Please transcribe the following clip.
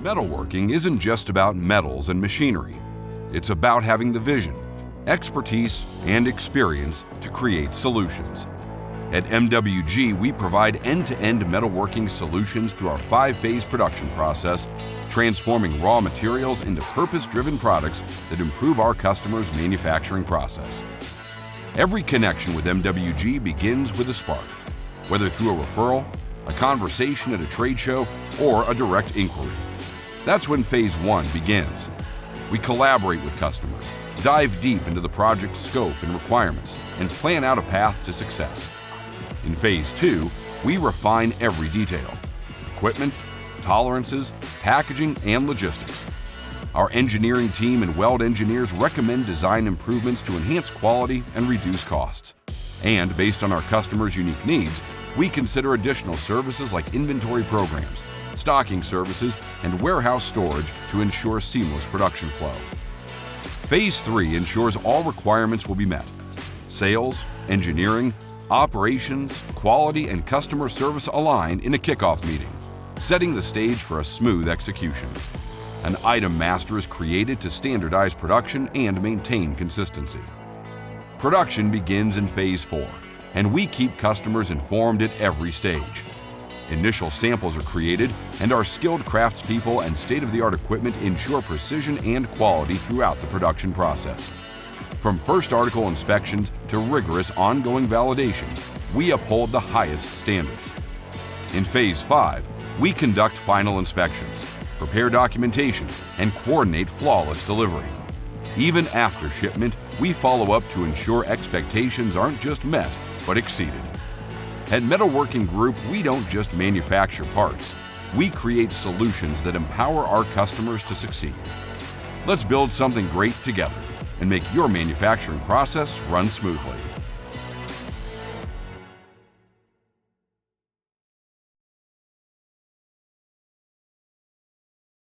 Metalworking isn't just about metals and machinery. It's about having the vision, expertise, and experience to create solutions. At MWG, we provide end-to-end metalworking solutions through our 5-phase production process, transforming raw materials into purpose-driven products that improve our customers' manufacturing process. Every connection with MWG begins with a spark, whether through a referral, a conversation at a trade show, or a direct inquiry. That's when Phase 1 begins. We collaborate with customers, dive deep into the project scope and requirements, and plan out a path to success. In Phase 2, we refine every detail: equipment, tolerances, packaging, and logistics. Our engineering team and weld engineers recommend design improvements to enhance quality and reduce costs. And based on our customers' unique needs, we consider additional services like inventory programs, stocking services, and warehouse storage to ensure seamless production flow. Phase 3 ensures all requirements will be met. Sales, engineering, operations, quality, and customer service align in a kickoff meeting, setting the stage for a smooth execution. An item master is created to standardize production and maintain consistency. Production begins in Phase 4, and we keep customers informed at every stage. Initial samples are created, and our skilled craftspeople and state-of-the-art equipment ensure precision and quality throughout the production process. From first article inspections to rigorous ongoing validation, we uphold the highest standards. In Phase 5, we conduct final inspections, prepare documentation, and coordinate flawless delivery. Even after shipment, we follow up to ensure expectations aren't just met, but exceeded. At Metalworking Group, we don't just manufacture parts. We create solutions that empower our customers to succeed. Let's build something great together and make your manufacturing process run smoothly.